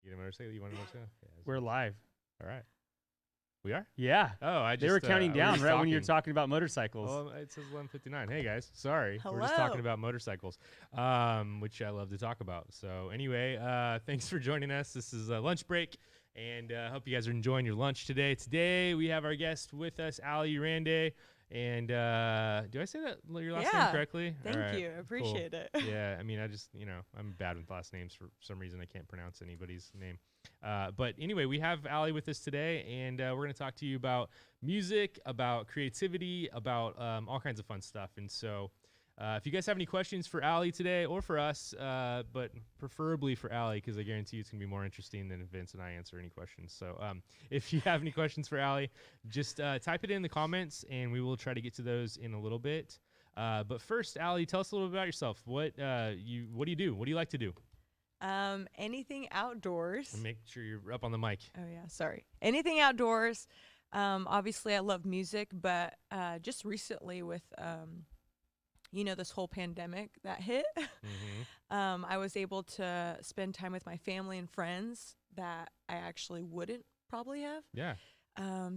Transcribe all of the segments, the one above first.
You want a motorcycle? You want a motorcycle? Yeah, We're live. all right. We are? Yeah. Oh, I just They were counting down just right when you were talking about motorcycles. Well, it says 11:59. Hey guys, sorry, we're just Hello. talking about motorcycles, which I love to talk about. So anyway, thanks for joining us. This is lunch break, and hope you guys are enjoying your lunch today. Today we have our guest with us, Ali Rande. And do I say that your last name correctly? Thank All right, you. I appreciate it. Yeah, I mean, I just, I'm bad with last names for some reason. I can't pronounce anybody's name. But anyway, we have Ali with us today, and we're going to talk to you about music, about creativity, about all kinds of fun stuff. And so if you guys have any questions for Ali today or for us, but preferably for Ali, because I guarantee you it's going to be more interesting than if Vince and I answer any questions. So if you have any questions for Ali, just type it in the comments, and we will try to get to those in a little bit. But first, Ali, tell us a little bit about yourself. What do you do? What do you like to do? Anything outdoors. And make sure you're up on the mic. Oh yeah, sorry. Anything outdoors. Obviously I love music, but just recently with this whole pandemic that hit, I was able to spend time with my family and friends that I actually wouldn't probably have. Yeah.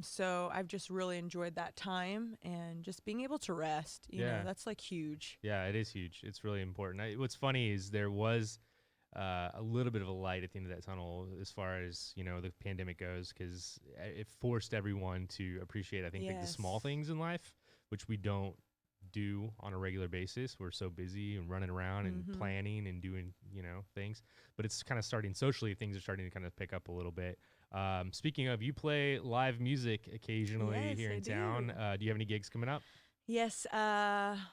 So I've just really enjoyed that time and just being able to rest. You know, that's like huge. Yeah, it is huge. It's really important. What's funny is there was a little bit of a light at the end of that tunnel as far as, the pandemic goes, because it forced everyone to appreciate, I think, like the small things in life, which we don't do on a regular basis. We're so busy and running around and planning and doing, things. But it's kind of starting socially, things are starting to kind of pick up a little bit. Speaking of, you play live music occasionally here in town. Do you have any gigs coming up? Yes.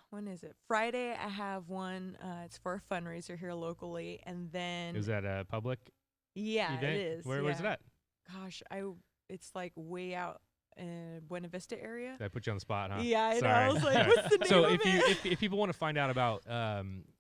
When is it? Friday. I have one. It's for a fundraiser here locally, and then Is that a public? Yeah, event? it is. Where's it at? Gosh, it's like way out in Buena Vista area. Did I put you on the spot, huh? Yeah, I know. Sorry. I was like, what's the name So of if it? if people want to find out about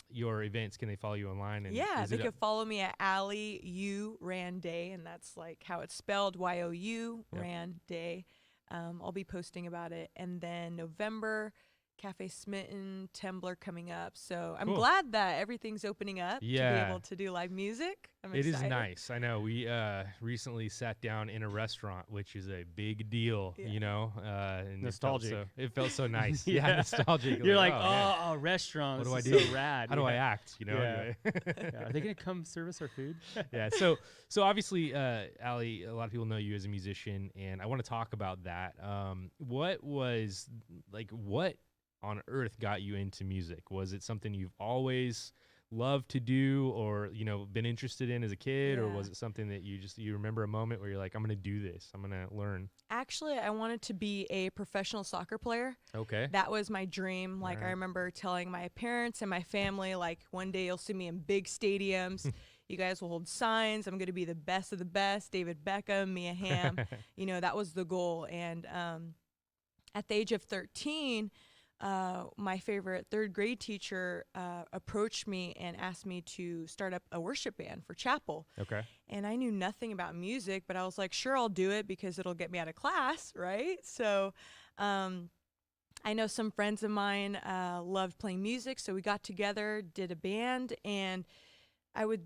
your events, can they follow you online? And Yeah, is they it can follow me at Ali U Rande, and that's like how it's spelled, YOU Rande. I'll be posting about it. And then November, Cafe Smitten, Tumblr coming up. So I'm glad that everything's opening up to be able to do live music. I'm excited. It is nice. I know. We recently sat down in a restaurant, which is a big deal, and Nostalgic. It felt so nice. Yeah, nostalgic. You're like, man, oh, restaurant. what do I this do? is so rad. How do I act? Yeah. Anyway. Are they going to come service our food? Yeah. So obviously, Ali, a lot of people know you as a musician, and I want to talk about that. What on earth got you into music? Was it something you've always loved to do, or been interested in as a kid, or was it something that you remember a moment where you're like, I'm gonna do this, I'm gonna learn? Actually, I wanted to be a professional soccer player. Okay. That was my dream. Like, I remember telling my parents and my family, like, one day you'll see me in big stadiums. You guys will hold signs. I'm going to be the best of the best. David Beckham, Mia Hamm. That was the goal. And at the age of 13, my favorite third grade teacher approached me and asked me to start up a worship band for chapel. Okay. And I knew nothing about music, but I was like, sure, I'll do it because it'll get me out of class, right? So I know some friends of mine loved playing music, so we got together, did a band, and I would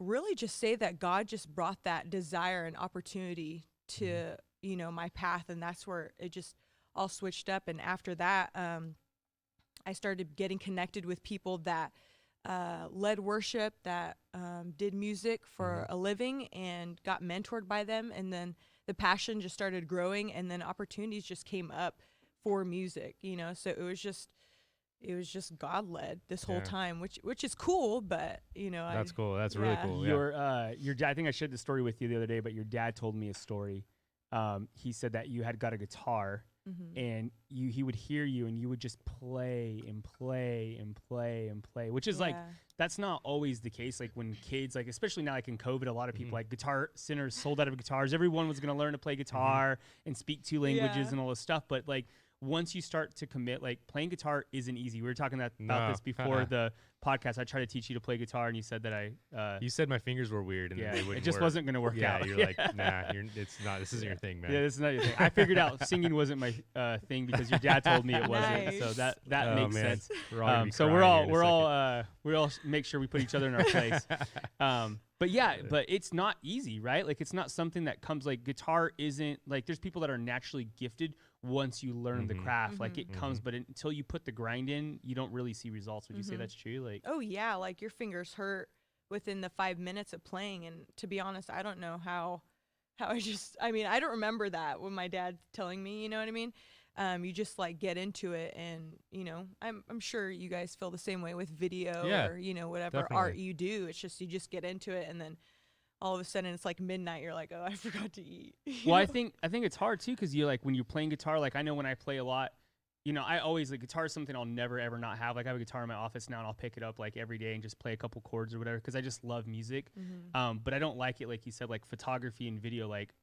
really just say that God just brought that desire and opportunity to, my path, and that's where it just all switched up. And after that, I started getting connected with people that led worship, that did music for a living, and got mentored by them. And then the passion just started growing, and then opportunities just came up for music, so it was just God led this whole time, which is cool, but that's cool. That's really cool. Your dad, I think I shared the story with you the other day, but your dad told me a story. He said that you had got a guitar, and he would hear you, and you would just play and play and play and play, which is like, that's not always the case. Like when kids, like especially now, like in COVID, a lot of people, like guitar centers sold out of guitars. Everyone was going to learn to play guitar and speak two languages and all this stuff. But like, once you start to commit, like playing guitar isn't easy. We were talking about this before the podcast. I tried to teach you to play guitar, and you said that you said my fingers were weird, and they wouldn't it just work. wasn't going to work out. You're like, nah, it's not. This isn't your thing, man. Yeah, this is not your thing. I figured out singing wasn't my thing because your dad told me it wasn't. Nice. So that makes sense. We're all gonna be So crying we all make sure we put each other in our place. But yeah, but it's not easy, right? Like it's not something that comes like guitar isn't like there's people that are naturally gifted once you learn the craft. Like it comes, but until you put the grind in, you don't really see results. Would you say that's true? Like Oh yeah, like your fingers hurt within the 5 minutes of playing, and to be honest, I don't know how I mean, I don't remember that when my dad's telling me, you know what I mean? You just like get into it, and you know, I'm sure you guys feel the same way with video or you know whatever art you do. It's just you just get into it, and then all of a sudden it's like midnight. You're like, oh, I forgot to eat. well, I think it's hard too because you like when you're playing guitar. Like I know when I play a lot, you know, I always like guitar is something I'll never ever not have. Like I have a guitar in my office now, and I'll pick it up like every day and just play a couple chords or whatever because I just love music. But I don't like it like you said, like photography and video. Like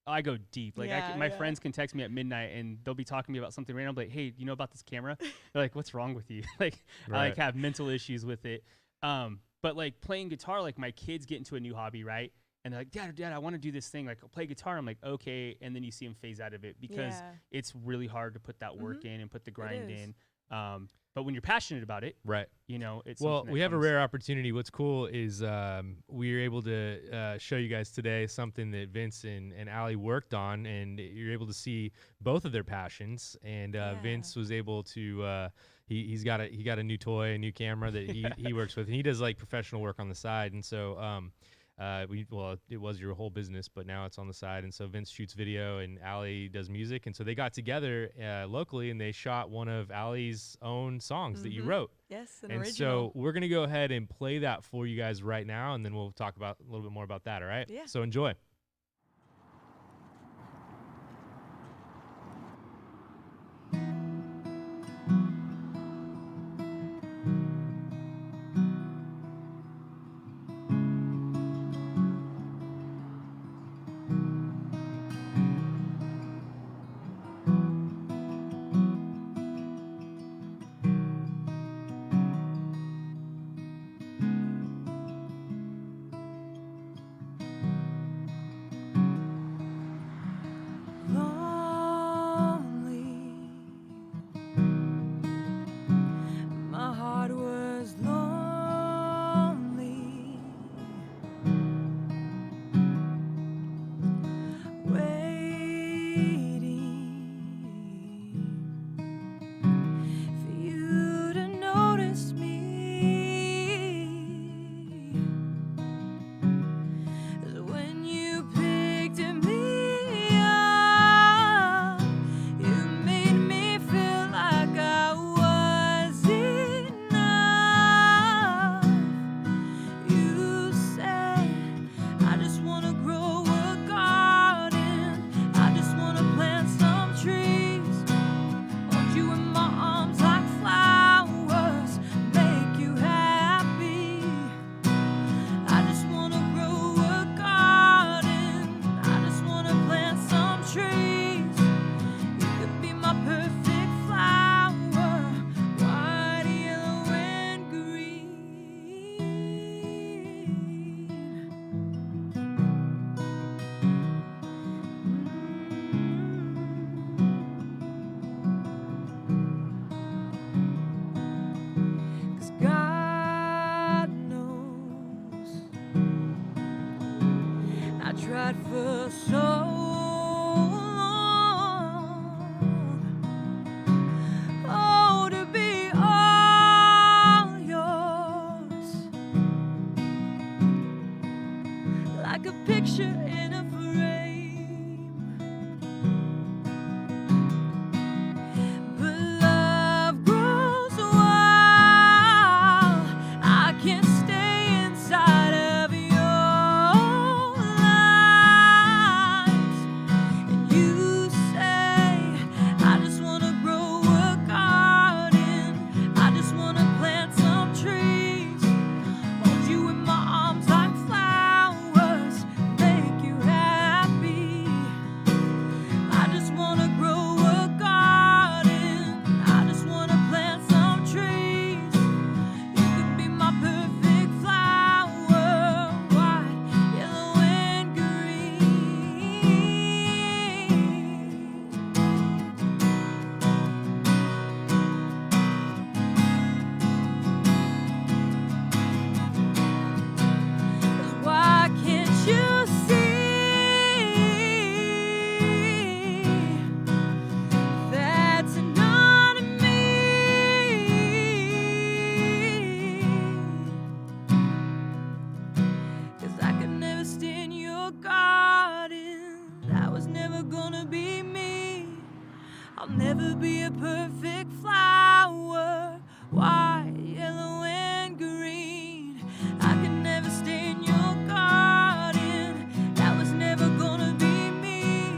I go deep. Like my friends can text me at midnight and they'll be talking to me about something random. Like, hey, you know about this camera? They're like, what's wrong with you? Like, I like have mental issues with it. But like playing guitar, like my kids get into a new hobby, right? And they're like, Dad, I want to do this thing. Like, I'll play guitar. I'm like, okay. And then you see them phase out of it because it's really hard to put that work in and put the grind in. But when you're passionate about it, right? You know, it's well. We have a rare opportunity. What's cool is we were able to show you guys today something that Vince and Allie worked on, and you're able to see both of their passions. And Vince was able to. He got a new toy, a new camera that he works with, and he does like professional work on the side. And so it was your whole business, but now it's on the side. And so Vince shoots video and Allie does music. And so they got together locally and they shot one of Allie's own songs that you wrote. Yes, an and original. So we're going to go ahead and play that for you guys right now. And then we'll talk about a little bit more about that. All right. Yeah. So enjoy. tried for so long, oh, to be all yours, like a picture in a frame. But love grows wild, I can't stay inside of your lies. And you say, I just wanna grow a garden, I just wanna plant some trees, hold you in my arms like flowers, make you happy. I'll never be a perfect flower, white, yellow, and green. I could never stay in your garden. That was never gonna be me.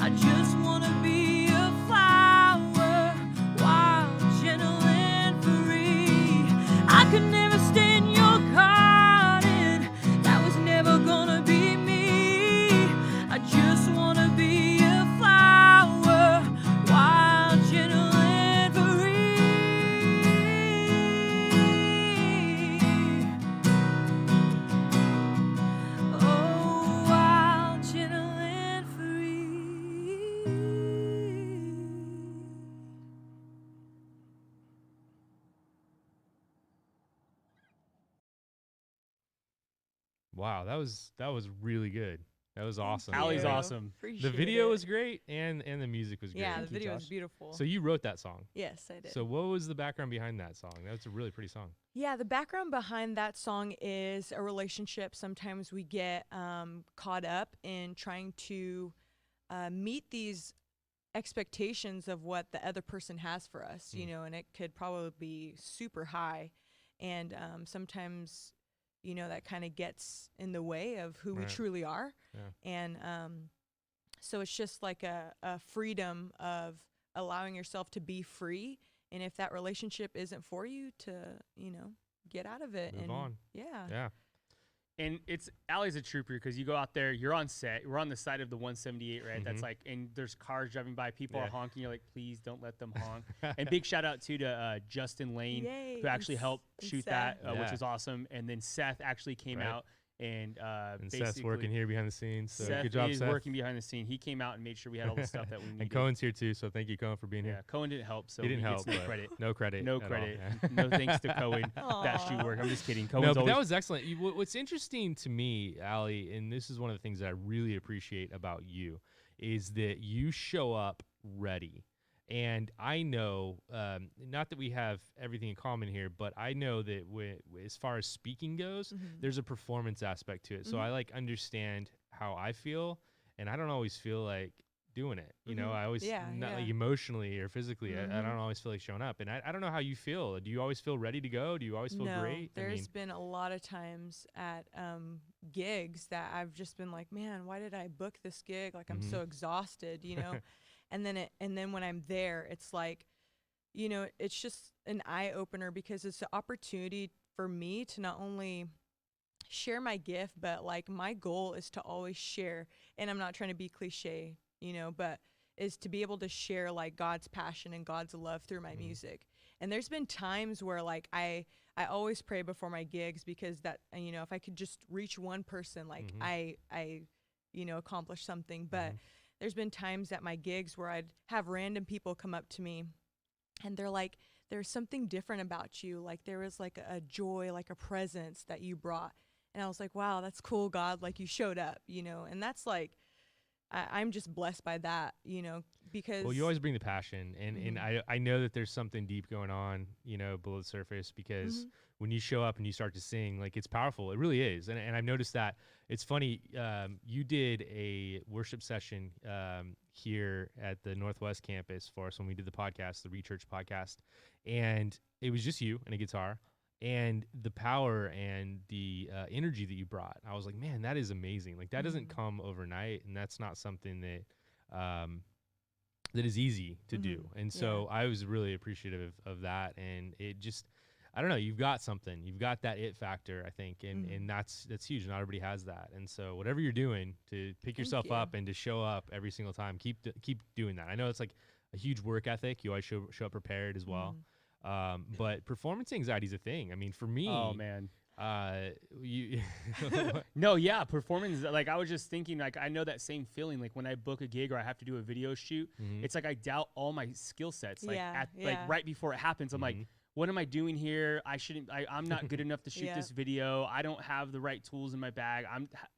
I just wanna be a flower, wild, gentle, and free. I could never stay in your garden. That was never gonna be me. I just wanna be a flower, wild, gentle, and free. Oh, wild, gentle, and free. Wow, that was really good. That was awesome. Allie's Yeah. awesome. The video was great and the music was great. Yeah, the Thank you, video was Josh. beautiful. So you wrote that song. Yes, I did. So what was the background behind that song? That's a really pretty song. Yeah, the background behind that song is a relationship. Sometimes we get caught up in trying to meet these expectations of what the other person has for us, you know, and it could probably be super high. And sometimes, you know, that kind of gets in the way of who we Right. truly are. Yeah. And so it's just like a freedom of allowing yourself to be free. And if that relationship isn't for you, to, you know, get out of it. Move and on. Yeah. Yeah. And it's Allie's a trooper because you go out there, you're on set, we're on the side of the 178, right? That's Mhm. like, and there's cars driving by, people Yeah. are honking. You're like, please don't let them honk. And big shout out to Justin Lane, Yay, who actually and helped and shoot Seth. that, which Yeah. was awesome. And then Seth actually came Right. out and And basically Seth's working here behind the scenes. So Seth good job, is Seth. working behind the scene. He came out and made sure we had all the stuff that we needed. And Cohen's here too, so thank you, Cohen, for being Yeah, here. Cohen didn't help, so He didn't gets help. no but credit. No credit. No at all. credit. Yeah. No thanks to Cohen. That shoot Aw. work. I'm just kidding. No, Cohen's but always that was excellent. What's interesting to me, Allie, and this is one of the things that I really appreciate about you, is that you show up ready. And I know, not that we have everything in common here, but I know that as far as speaking goes, Mhm. there's a performance aspect to it. So Mhm. I like understand how I feel, and I don't always feel like doing it. You know, Mhm. I always Yeah, not like yeah. emotionally or physically. I Mhm. don't always feel like showing up, and I don't know how you feel. Do you always feel ready to go? Do you always feel No, great? there's been a lot of times at gigs that I've just been like, man, why did I book this gig? Like, I'm Mhm. so exhausted, you know? and then when I'm there, it's like, you know, it's just an eye opener because it's an opportunity for me to not only share my gift, but like my goal is to always share. And I'm not trying to be cliche, you know, but is to be able to share like God's passion and God's love through my Mhm. music. And there's been times where like I always pray before my gigs because that, you know, if I could just reach one person, like Mhm. I you know, accomplish something. But Mhm. there's been times at my gigs where I'd have random people come up to me and they're like, there's something different about you. Like there was like a joy, like a presence that you brought. And I was like, wow, that's cool, God. Like you showed up, you know, and that's like, I'm just blessed by that, you know, because. Well, you always bring the passion, and Mhm. I know that there's something deep going on, you know, below the surface, because Mhm. when you show up and you start to sing, like it's powerful. It really is, and I've noticed that. It's funny. You did a worship session here at the Northwest campus for us when we did the podcast, the Rechurch podcast, and it was just you and a guitar. And the power and the energy that you brought, I was like, man, that is amazing. Like that doesn't Mhm. come overnight, and that's not something that that is easy to do. Mhm. And so I was really appreciative of that. And it just, I don't know, you've got something. You've got that it factor, I think, and Mhm. that's huge. Not everybody has that. And so whatever you're doing to pick Thank yourself you. up and to show up every single time, keep doing that. I know it's like a huge work ethic. You always show up prepared as well. But performance anxiety is a thing. I mean, for me, Oh man. you No, yeah, performance. Like I was just thinking, like I know that same feeling. Like when I book a gig or I have to do a video shoot, Mhm. it's like I doubt all my skill sets. Like Yeah, like yeah. right before it happens, I'm like, Mhm. what am I doing here? I shouldn't. I'm not good enough to shoot Yeah. this video. I don't have the right tools in my bag.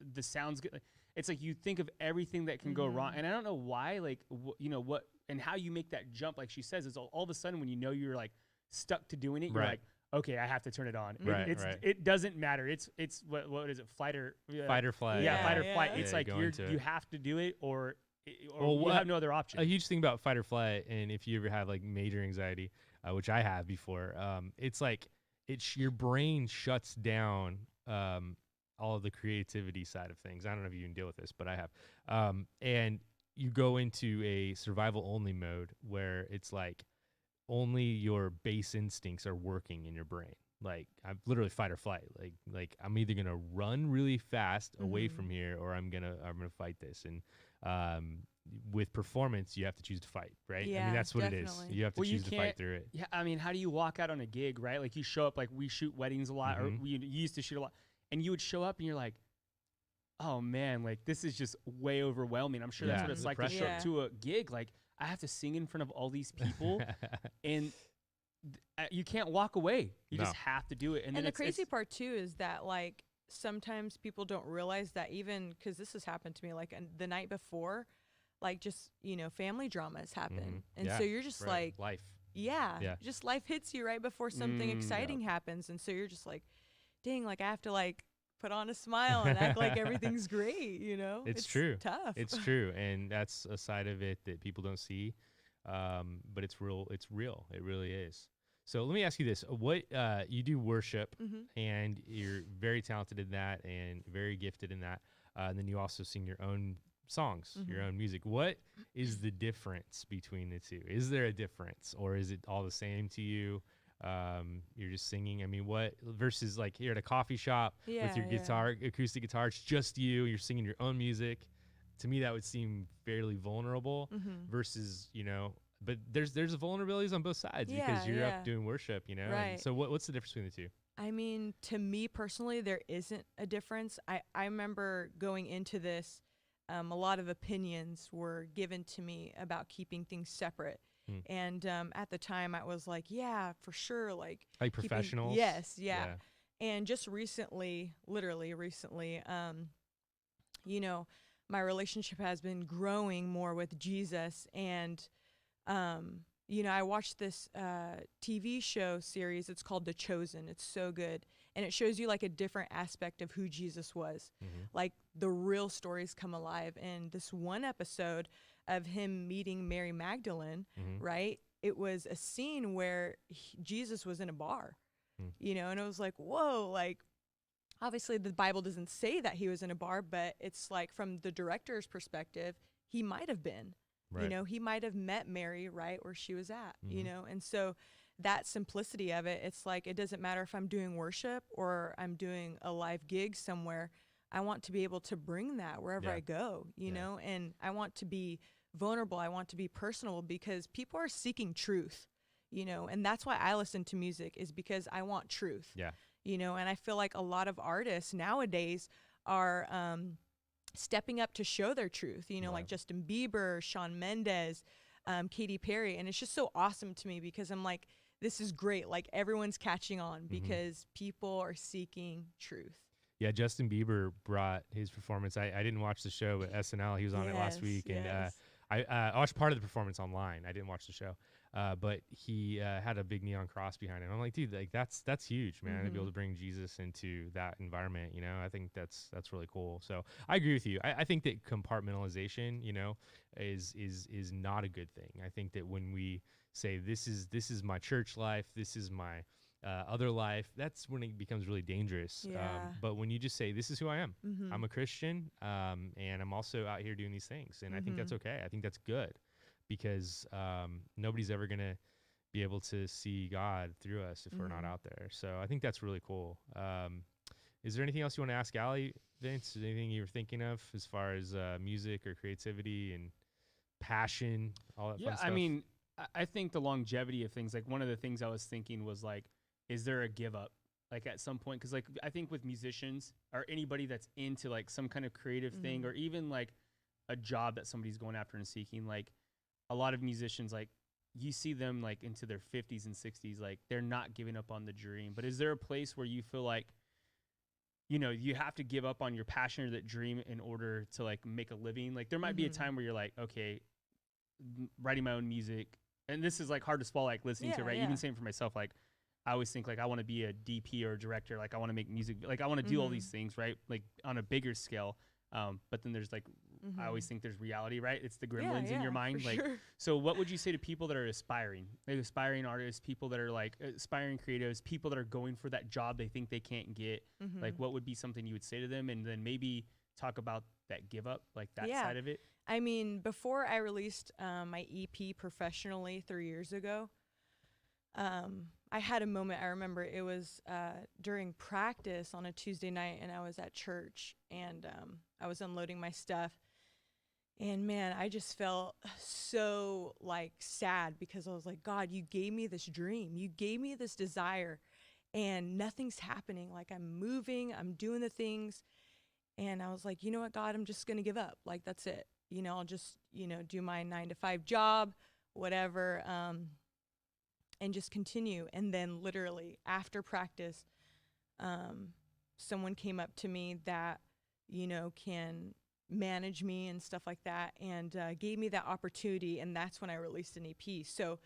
The sound's good. It's like you think of everything that can go wrong, Mhm. and I don't know why. Like you know what and how you make that jump. Like she says, is all of a sudden when you know you're like stuck to doing it, you're Right. like, okay, I have to turn it on. Right, It's right. it doesn't matter. It's what is it? Flight or fight or flight. yeah, fight or Yeah, flight. yeah. It's Yeah, like go into you it. have to do it or Or you have no other option. A huge thing about fight or flight, and if you ever have like major anxiety, which I have before, it's like your brain shuts down all of the creativity side of things. I don't know if you can deal with this, but I have. And you go into a survival only mode where it's like only your base instincts are working in your brain. Like I'm literally fight or flight. Like I'm either gonna run really fast away from here, or I'm gonna fight this. And with performance, you have to choose to fight, right? Yeah, I mean, that's what it is. definitely. You have to Well, you choose to fight can't- through it. Yeah, I mean, how do you walk out on a gig, right? Like you show up, like we shoot weddings a lot, or you used to shoot a lot, and you would show up and you're like, oh man, like this is just way overwhelming. I'm sure that's Yeah, what it's the like to show pressure. up to a gig. Like I have to sing in front of all these people, and you can't walk away. You just No. have to do it. And then the it's crazy part too is that like sometimes people don't realize that, even because this has happened to me like the night before, like just family dramas happen, and Yeah, so you're just right. like, life. yeah, just life hits you right before something exciting happens, and so you're just like, dang, like I have to like put on a smile and act like everything's great, It's true. tough. It's true, and that's a side of it that people don't see, but it's real. It's real. It really is. So let me ask you this: what you do worship, and you're very talented in that, and very gifted in that, and then you also sing your own songs, your own music. What is the difference between the two? Is there a difference, or is it all the same to you? You're just singing. I mean, what versus like you're at a coffee shop with your guitar, acoustic guitar, it's just you're singing your own music. To me, that would seem fairly vulnerable versus, but there's vulnerabilities on both sides because you're up doing worship, and Right. so what's the difference between the two? I mean, to me personally, there isn't a difference. I remember going into this, a lot of opinions were given to me about keeping things separate. And at the time, I was like, yeah, for sure. Like keeping- Professionals? Yes, yeah. And just recently, literally recently, my relationship has been growing more with Jesus. And, I watched this TV show series. It's called The Chosen. It's so good. And it shows you like a different aspect of who Jesus was. Like the real stories come alive. And this one episode of him meeting Mary Magdalene, right? It was a scene where Jesus was in a bar, and it was like, whoa, like obviously the Bible doesn't say that he was in a bar, but it's like from the director's perspective, he might have been. Right. He might have met Mary right where she was at, and so that simplicity of it, it's like, it doesn't matter if I'm doing worship or I'm doing a live gig somewhere. I want to be able to bring that wherever I go, know, and I want to be vulnerable. I want to be personal because people are seeking truth, and that's why I listen to music, is because I want truth. Yeah. And I feel like a lot of artists nowadays are, stepping up to show their truth, like Justin Bieber, Shawn Mendes, Katy Perry. And it's just so awesome to me because I'm like, this is great. Like everyone's catching on because people are seeking truth. Yeah, Justin Bieber brought his performance. I didn't watch the show, but SNL, he was on it last week. And I watched part of the performance online. I didn't watch the show. But he had a big neon cross behind him. I'm like, dude, like that's huge, man, to be able to bring Jesus into that environment. I think that's really cool. So I agree with you. I think that compartmentalization, is not a good thing. I think that when we say this is my church life, this is my other life, that's when it becomes really dangerous. But when you just say, this is who I am, I'm a Christian, and I'm also out here doing these things, and I think that's okay. I think that's good. Because nobody's ever going to be able to see God through us if we're not out there. So I think that's really cool. Is there anything else you want to ask Allie, Vince? Is there anything you were thinking of as far as music or creativity and passion, all that fun stuff? I mean, I think the longevity of things, like one of the things I was thinking was like, is there a give up? Like at some point, because like I think with musicians or anybody that's into like some kind of creative thing, or even like a job that somebody's going after and seeking, like a lot of musicians, like you see them like into their 50s and 60s, like they're not giving up on the dream. But is there a place where you feel like, you have to give up on your passion or that dream in order to like make a living? Like there might be a time where you're like, okay, writing my own music, and this is like hard to swallow, like listening to, right? Even saying for myself, like I always think like I want to be a DP or a director, like I want to make music, like I want to do all these things, right? Like on a bigger scale. But then there's like I always think there's reality, right? It's the Yeah, gremlins in your yeah, mind. for Like, sure. so what would you say to people that are aspiring, like aspiring artists, people that are like aspiring creatives, people that are going for that job they think they can't get? Like, Mhm. what would be something you would say to them? And then maybe talk about that give up, like that Yeah. side of it. I mean, before I released my EP professionally 3 years ago, I had a moment. I remember it was during practice on a Tuesday night, and I was at church, and I was unloading my stuff. And man, I just felt so like sad because I was like, God, you gave me this dream, you gave me this desire, and nothing's happening. Like, I'm moving, I'm doing the things. And I was like, you know what, God, I'm just going to give up. Like, that's it. I'll just, do my 9 to 5 job, whatever, and just continue. And then literally after practice, someone came up to me that, can manage me and stuff like that, and gave me that opportunity. And that's when I released an EP. So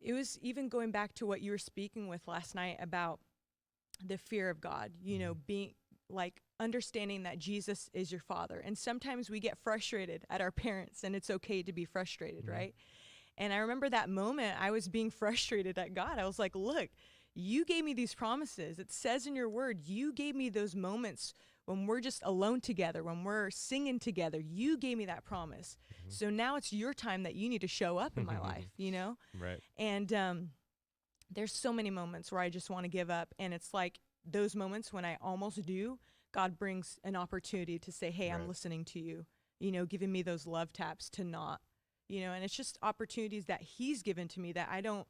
it was even going back to what you were speaking with last night about the fear of God, being like understanding that Jesus is your father. And sometimes we get frustrated at our parents, and it's okay to be frustrated, right? And I remember that moment I was being frustrated at God. I was like, look, you gave me these promises. It says in your word, you gave me those moments when we're just alone together, when we're singing together. You gave me that promise. So now it's your time that you need to show up in my life, Right. And there's so many moments where I just want to give up. And it's like those moments when I almost do, God brings an opportunity to say, hey, I'm Right. listening to you, giving me those love taps to not, and it's just opportunities that he's given to me that I don't,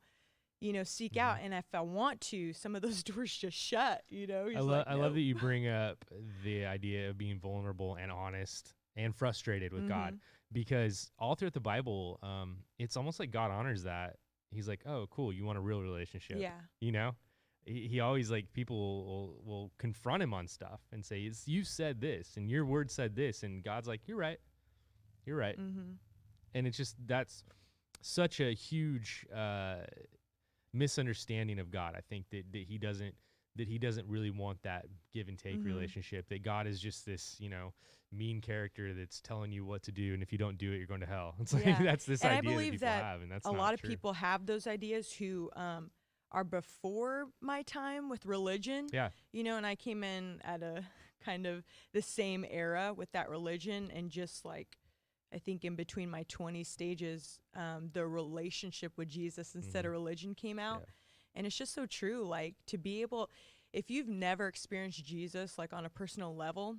seek out. And if I want to, some of those doors just shut, He's I like, love that "Nope." you bring up the idea of being vulnerable and honest and frustrated with God, because all throughout the Bible, it's almost like God honors that. He's like, oh, cool, you want a real relationship. Yeah. He always, like, people will confront him on stuff and say, you said this and your word said this. And God's like, you're right. You're right. And it's just, that's such a huge misunderstanding of God. I think that he doesn't really want that give and take relationship, that God is just this, mean character that's telling you what to do. And if you don't do it, you're going to hell. It's like, Yeah. that's this And I idea that believe people that have. And that's a not lot of true. people have those ideas who are before my time with religion. Yeah. And I came in at a kind of the same era with that religion, and just like, I think in between my 20 stages, the relationship with Jesus instead of religion came out. Yeah. And it's just so true. Like, to be able, if you've never experienced Jesus, like on a personal level,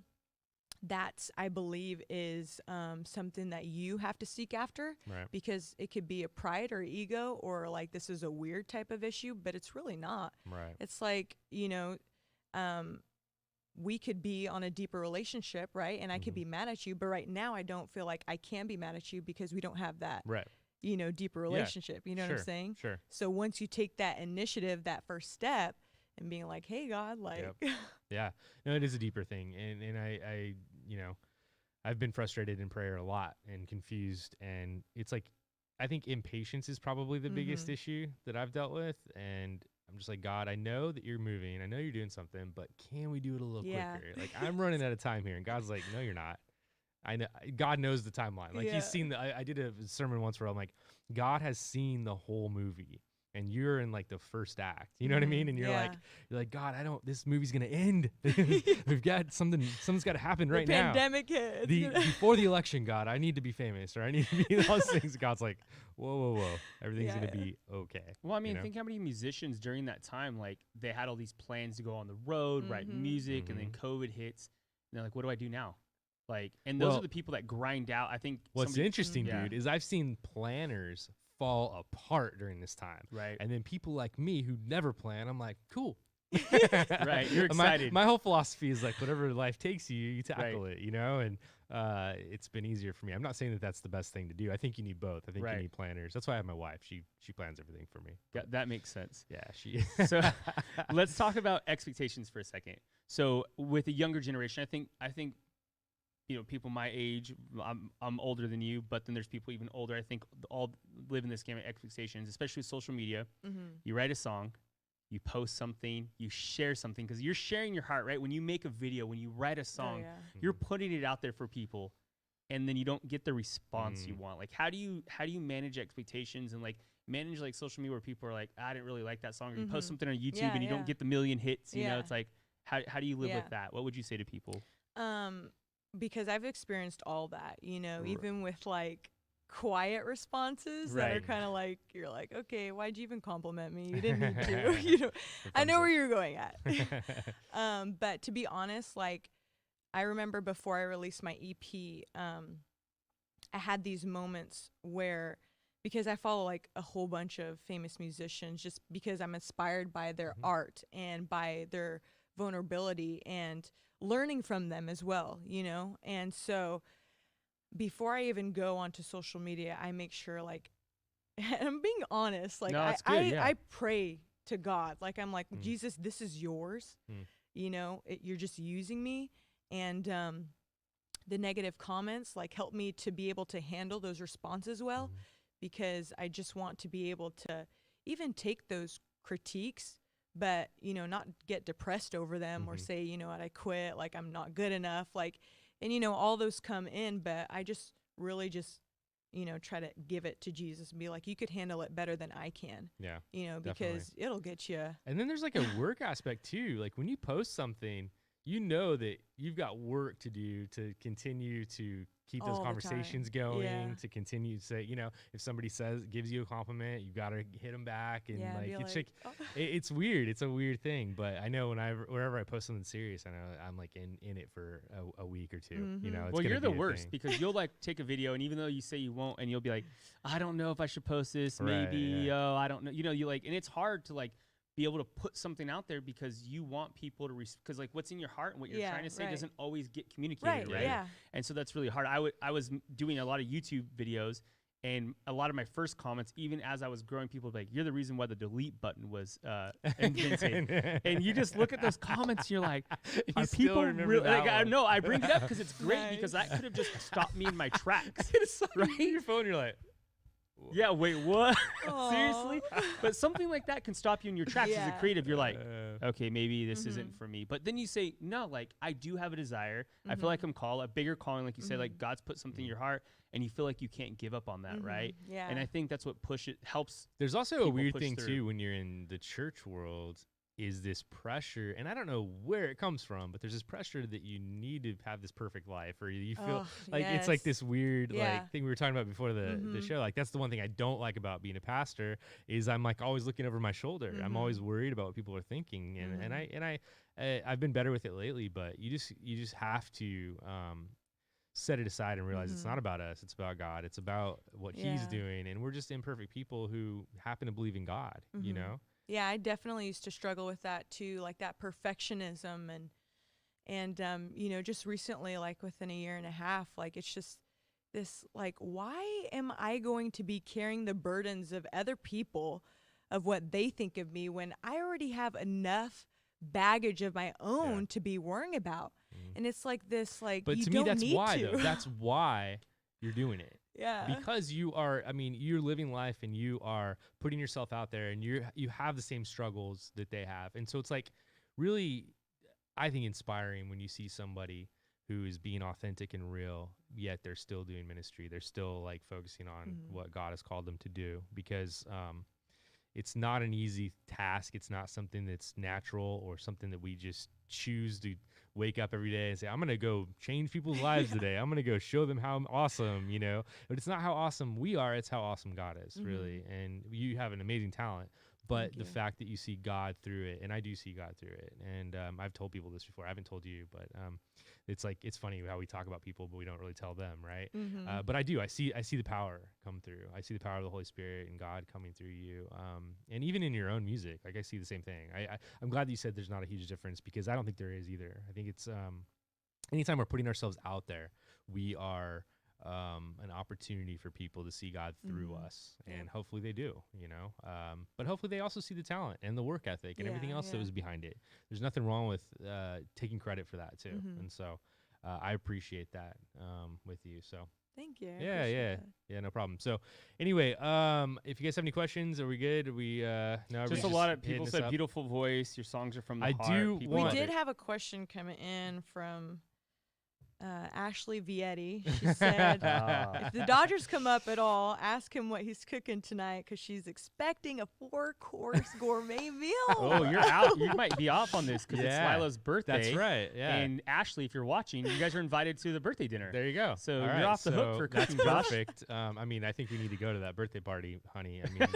that's, I believe, is something that you have to seek after, Right. because it could be a pride or ego, or like, this is a weird type of issue, but it's really not. Right. It's like, we could be on a deeper relationship, right? And I could be mad at you, but right now I don't feel like I can be mad at you because we don't have that, Right. Deeper relationship. You know what I'm Sure. saying? Sure. So once you take that initiative, that first step, and being like, hey, God, like, Yeah. No, it is a deeper thing. And I I've been frustrated in prayer a lot and confused. And it's like, I think impatience is probably the biggest issue that I've dealt with. And I'm just like, God, I know that you're moving. I know you're doing something, but can we do it a little Yeah. quicker? Like, I'm running out of time here. And God's like, no, you're not. I know God knows the timeline. Like, Yeah. he's seen I did a sermon once where I'm like, God has seen the whole movie. And you're in like the first act, you know what I mean? And you're Yeah. like, God, this movie's gonna end. We've got something's got to happen right the now. pandemic hit. Before the election, God, I need to be famous, or I need to be all those things. God's like, whoa, everything's Yeah, gonna yeah. be okay. Well, I mean, you know? think how many musicians during that time, like, they had all these plans to go on the road, write music, and then COVID hits. And they're like, what do I do now? Like, and those Well, are the people that grind out. I think What's somebody- interesting, Yeah. dude, is I've seen planners fall apart during this time. Right. And then people like me who never plan, I'm like, cool. Right, you're excited. My whole philosophy is like, whatever life takes you, you tackle it, and it's been easier for me. I'm not saying that that's the best thing to do. I think you need both. I think Right. you need planners. That's why I have my wife. She plans everything for me. Yeah, that makes sense. Yeah, she. So let's talk about expectations for a second. So with the younger generation, I think people my age, I'm older than you, but then there's people even older. I think all live in this game of expectations, especially with social media. You write a song, you post something, you share something, because you're sharing your heart, right? When you make a video, when you write a song, yeah. you're putting it out there for people. and then you don't get the response you want. Like, how do you manage expectations and like manage like social media where people are like, I didn't really like that song, or you post something on YouTube and you don't get the million hits, you know? It's like, how do you live with that? What would you say to people? Because I've experienced all that, you know, even with like quiet responses that are kind of like, you're like, okay, why'd you even compliment me? You didn't need to. You know, I know where you're going at. But to be honest, like, I remember before I released my EP, I had these moments where, because I follow like a whole bunch of famous musicians, just because I'm inspired by their art and by their vulnerability and learning from them as well, you know? And so before I even go onto social media, I make sure, like, and I'm being honest, like, I pray to God. Like, I'm like, Jesus, this is yours. You know, you're just using me. And the negative comments, like, help me to be able to handle those responses well, because I just want to be able to even take those critiques, but, you know, not get depressed over them or say, you know what, I quit, like, I'm not good enough, like, and, you know, all those come in, but I just really just, you know, try to give it to Jesus and be like, you could handle it better than I can. Yeah. You know, because it'll get you. And then there's like a work aspect too. Like when you post something, you know that you've got work to do to continue to keep those conversations going, to continue to say, you know, if somebody gives you a compliment, you got to hit them back. And it's weird. It's a weird thing. But I know wherever I post something serious, I know I'm like in it for a week or two, you know. Well, you're the worst because you'll like take a video, and even though you say you won't, and you'll be like, I don't know if I should post this, maybe, I don't know. You know, you like, and it's hard to like be able to put something out there because you want people to because like what's in your heart and what you're trying to say doesn't always get communicated, right? Yeah. And so that's really hard. I was doing a lot of YouTube videos, and a lot of my first comments, even as I was growing, people were like, you're the reason why the delete button was invented. And you just look at those comments, and you're like, are people really, like, I know, I bring it up because it's great because that could have just stopped me in my tracks. Right? Your phone, you're like, yeah, wait, what? Seriously? But something like that can stop you in your tracks as a creative. You're like, okay, maybe this isn't for me. But then you say, no, like, I do have a desire. I feel like I'm called, a bigger calling, like you say, like God's put something in your heart, and you feel like you can't give up on that, right? Yeah. And I think that's what helps. There's also a weird thing, too, when you're in the church world, is this pressure, and I don't know where it comes from, but there's this pressure that you need to have this perfect life, or you feel like it's like this weird like thing we were talking about before the show. Like that's the one thing I don't like about being a pastor is I'm like always looking over my shoulder. I'm always worried about what people are thinking, and I've been better with it lately. But you just have to set it aside and realize it's not about us, it's about God, it's about what He's doing, and we're just imperfect people who happen to believe in God, you know. Yeah, I definitely used to struggle with that too, like that perfectionism and you know, just recently, like within a year and a half, like it's just this like, why am I going to be carrying the burdens of other people of what they think of me when I already have enough baggage of my own to be worrying about? And it's like this, like, but you to don't me, that's need why to. though. That's why you're doing it. Yeah. Because you're living life and you are putting yourself out there and you have the same struggles that they have. And so it's like really, I think, inspiring when you see somebody who is being authentic and real, yet they're still doing ministry. They're still like focusing on what God has called them to do, because it's not an easy task. It's not something that's natural or something that we just choose to wake up every day and say, I'm going to go change people's lives today. I'm going to go show them how I'm awesome, you know. But it's not how awesome we are. It's how awesome God is, really. And you have an amazing talent. But the fact that you see God through it, and I do see God through it. And I've told people this before. I haven't told you, but it's like, it's funny how we talk about people, but we don't really tell them, right? But I do. I see the power come through. I see the power of the Holy Spirit and God coming through you. And even in your own music, like I see the same thing. I'm glad that you said there's not a huge difference, because I don't think there is either. I think it's anytime we're putting ourselves out there, we are an opportunity for people to see God through us, and hopefully they do, you know. But hopefully they also see the talent and the work ethic and everything else that was behind it. There's nothing wrong with taking credit for that too, and so I appreciate that with you. So thank you. Yeah, no problem. So anyway, if you guys have any questions, are we good? Are we no? Just a lot of people said beautiful voice. Your songs are from the heart. We did have a question coming in from Ashley Vietti. She said, if the Dodgers come up at all, ask him what he's cooking tonight because she's expecting a 4-course gourmet meal. Oh, you're out. You might be off on this because Yeah, it's Lila's birthday. That's right. Yeah. And Ashley, if you're watching, you guys are invited to the birthday dinner. there you go. So All you're right, off the hook so for that's cooking, Josh. perfect. I mean, I think we need to go to that birthday party, honey. I mean,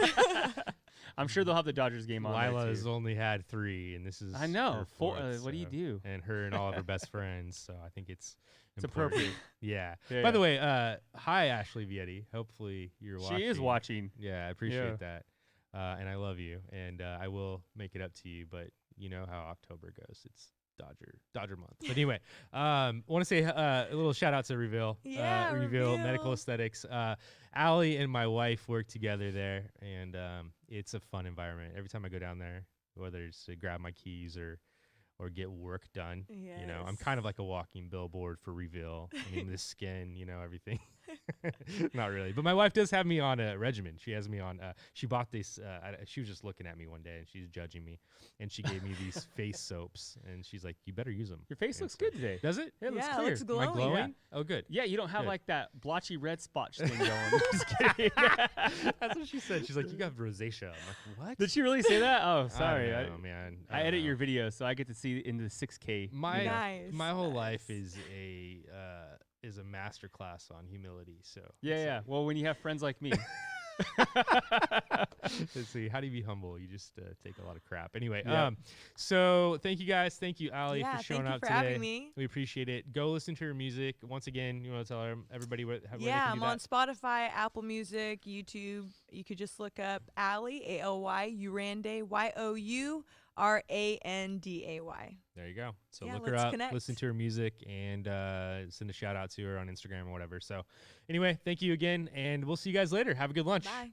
I'm sure they'll have the Dodgers game on Lila there has too. only had 3, and this is I know. her Four, 4th, what do you so- do? And her and all of her best friends. So I think it's important. appropriate. Yeah. Yeah, By yeah. the way, hi Ashley Vietti. Hopefully you're watching. She is watching. Yeah, I appreciate Yeah. that. And I love you, and I will make it up to you. But you know how October goes. It's Dodger month. But anyway, want to say a little shout out to Reveal. Yeah, Reveal Medical Reveal. Aesthetics. Allie and my wife work together there, and it's a fun environment. Every time I go down there, whether it's to grab my keys or get work done, you know, I'm Yes. kind of like a walking billboard for Reveal. I mean, the skin, you know, everything. Not really, but my wife does have me on a regimen. She has me on. She bought this. She was just looking at me one day and she's judging me, and she gave me these face soaps, and she's like, "You better use them." Your face And looks so- good today. Does it? Yeah, it looks Yeah, it clear. looks Am I glowing. glowing? Yeah. Oh, good. Yeah, you don't have Good. like that blotchy red spot thing going. Just kidding. That's what she said. She's like, "You got rosacea." I'm like, "What?" Did she really say that? Oh, I sorry. don't know, man. I don't edit know. your video, so I get to see into the 6K. My Nice, my whole life nice. is a master class on humility. So Yeah, it's yeah. Well, when you have friends like me. Let's see. How do you be humble? You just take a lot of crap. Anyway, Yeah. So thank you guys. Thank you, Allie, Yeah, for showing thank you up for today. having me. We appreciate it. Go listen to her music. Once again, you want to tell everybody where they Yeah, can I'm do on that? Spotify, Apple Music, YouTube. You could just look up Allie, ALY, Urande, YOURANDAY. There you go. So Yeah, look her let's up, connect. listen to her music, and send a shout out to her on Instagram or whatever. So anyway, thank you again, and we'll see you guys later. Have a good lunch. Bye.